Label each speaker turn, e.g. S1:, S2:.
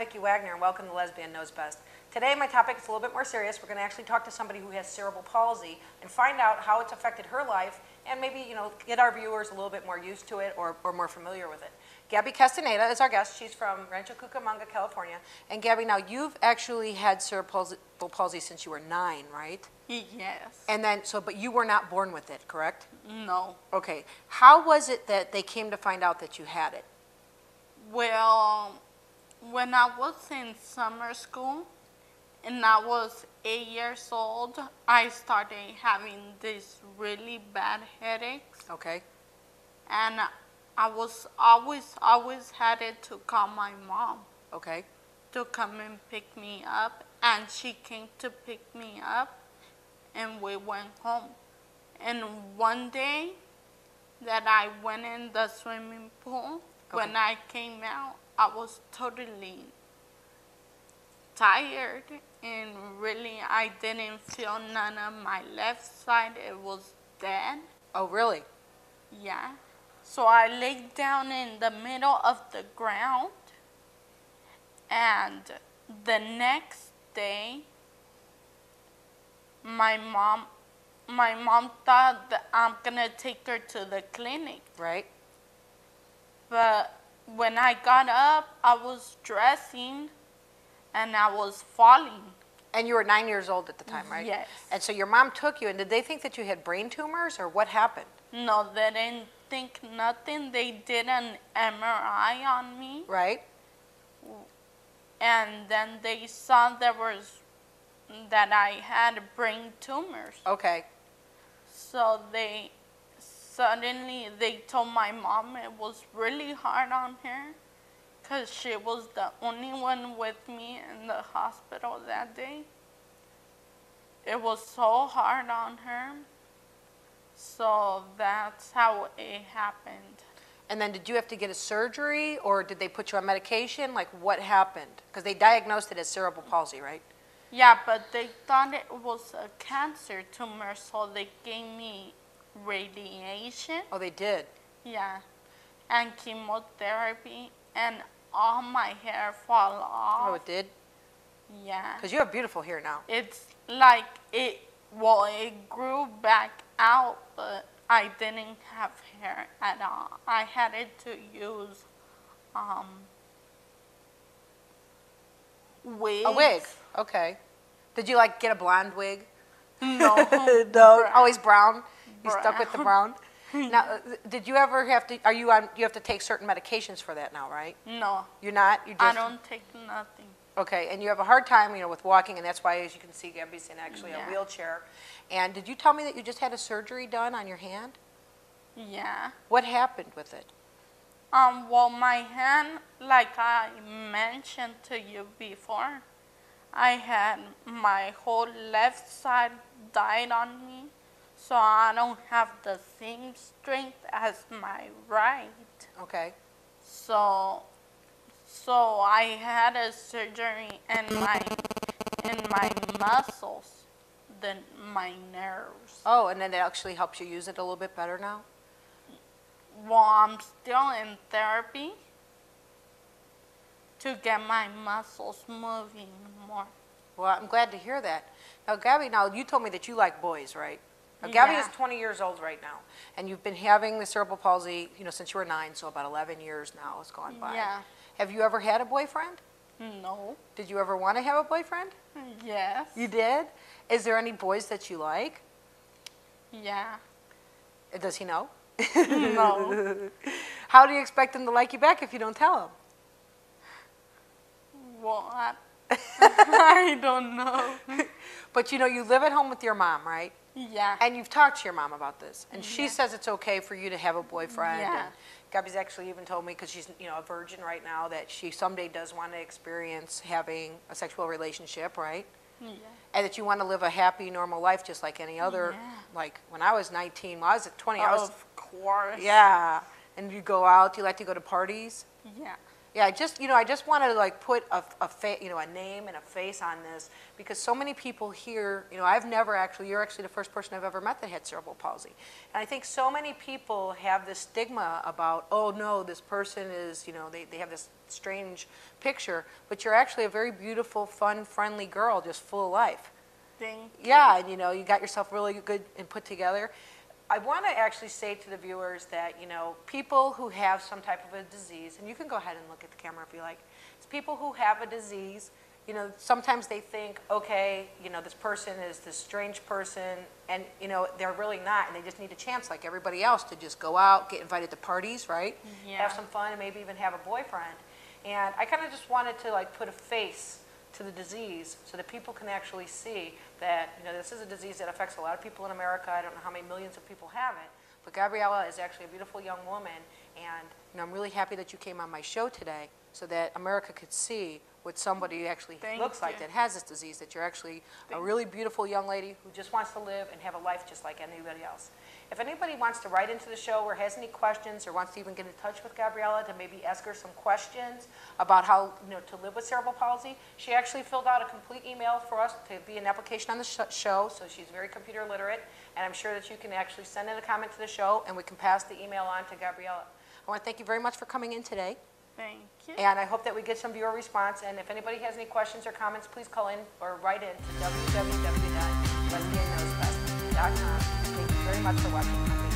S1: Vicki Wagner, and welcome to Lesbian Knows Best. Today my topic is a little bit more serious. We're going to actually talk to somebody who has cerebral palsy and find out how it's affected her life and maybe, get our viewers a little bit more used to it or more familiar with it. Gabby Castaneda is our guest. She's from Rancho Cucamonga, California. And Gabby, now you've actually had cerebral palsy since you were 9, right?
S2: Yes.
S1: And then, but you were not born with it, correct?
S2: No.
S1: Okay. How was it that they came to find out that you had it?
S2: Well, when I was in summer school and I was 8 years old, I started having these really bad headaches.
S1: Okay.
S2: And I was always had it to call my mom.
S1: Okay.
S2: To come and pick me up. And she came to pick me up and we went home. And one day that I went in the swimming pool, when I came out, I was totally tired and really I didn't feel none of my left side. It was dead.
S1: Oh, really?
S2: Yeah. So I laid down in the middle of the ground, and the next day my mom thought that I'm gonna take her to the clinic.
S1: Right.
S2: But when I got up, I was dressing and I was falling.
S1: And you were 9 years old at the time, right?
S2: Yes.
S1: And so your mom took you, and did they think that you had brain tumors, or what happened?
S2: No, they didn't think nothing. They did an MRI on me.
S1: Right.
S2: And then they saw that I had brain tumors.
S1: Okay.
S2: So they told my mom it was really hard on her because she was the only one with me in the hospital that day. It was so hard on her. So that's how it happened.
S1: And then did you have to get a surgery, or did they put you on medication? Like, what happened? Because they diagnosed it as cerebral palsy, right?
S2: Yeah, but they thought it was a cancer tumor, so they gave me radiation.
S1: Oh, they did?
S2: Yeah, and chemotherapy, and all my hair fall off.
S1: Oh, it did?
S2: Yeah.
S1: Because you have beautiful hair now.
S2: It's like it grew back out, but I didn't have hair at all. I had to use wigs.
S1: A wig? Okay. Did you, get a blonde wig?
S2: No.
S1: No, always brown? You stuck with the
S2: Brown.
S1: brown? Now, did you ever have to, you have to take certain medications for that now, right?
S2: No.
S1: You're not? You just,
S2: I don't take nothing.
S1: Okay, and you have a hard time, with walking, and that's why, as you can see, Gabby's in actually a wheelchair. And did you tell me that you just had a surgery done on your hand?
S2: Yeah.
S1: What happened with it?
S2: Well, my hand, like I mentioned to you before, I had my whole left side died on me, so I don't have the same strength as my right.
S1: Okay.
S2: So I had a surgery in my muscles, my nerves.
S1: Oh, and then it actually helps you use it a little bit better now?
S2: Well, I'm still in therapy to get my muscles moving more.
S1: Well, I'm glad to hear that. Now, Gabby, you told me that you like boys, right? Now, Gabby is 20 years old right now, and you've been having the cerebral palsy, since you were 9, so about 11 years now has gone by.
S2: Yeah.
S1: Have you ever had a boyfriend?
S2: No.
S1: Did you ever want to have a boyfriend?
S2: Yes.
S1: You did? Is there any boys that you like?
S2: Yeah.
S1: Does he know?
S2: No.
S1: How do you expect him to like you back if you don't tell him?
S2: Well, I don't know.
S1: But you live at home with your mom, right?
S2: Yeah.
S1: And you've talked to your mom about this, and she says it's okay for you to have a boyfriend.
S2: Yeah.
S1: And Gabby's actually even told me, because she's a virgin right now, that she someday does want to experience having a sexual relationship, right?
S2: Yeah.
S1: And that you want to live a happy, normal life just like any other.
S2: Yeah.
S1: Like when I was 19, I was at 20. I was,
S2: of course.
S1: yeah. And you go out. You like to go to parties.
S2: Yeah.
S1: Yeah, I just wanted to like put a name and a face on this because so many people here, I've never actually, you're actually the first person I've ever met that had cerebral palsy. And I think so many people have this stigma about, oh no, this person is, they have this strange picture, but you're actually a very beautiful, fun, friendly girl, just full of life.
S2: Thank you.
S1: Yeah, and you got yourself really good and put together. I want to actually say to the viewers that, people who have some type of a disease, and you can go ahead and look at the camera if you like, it's people who have a disease, sometimes they think, okay, this person is this strange person, and, they're really not, and they just need a chance like everybody else to just go out, get invited to parties, right?
S2: Yeah.
S1: Have some fun, and maybe even have a boyfriend. And I kind of just wanted to, like, put a face to the disease so that people can actually see that this is a disease that affects a lot of people in America. I don't know how many millions of people have it, but Gabriela is actually a beautiful young woman, and I'm really happy that you came on my show today so that America could see what somebody actually looks like that has this disease, that you're actually a really beautiful young lady who just wants to live and have a life just like anybody else. If anybody wants to write into the show or has any questions or wants to even get in touch with Gabriela to maybe ask her some questions about how to live with cerebral palsy, she actually filled out a complete email for us to be an application on the show, so she's very computer literate, and I'm sure that you can actually send in a comment to the show and we can pass the email on to Gabriela. I want to thank you very much for coming in today.
S2: Thank you.
S1: And I hope that we get some viewer response, and if anybody has any questions or comments, please call in or write in to www.lesbianknowsbest.com. Thank you very much for watching.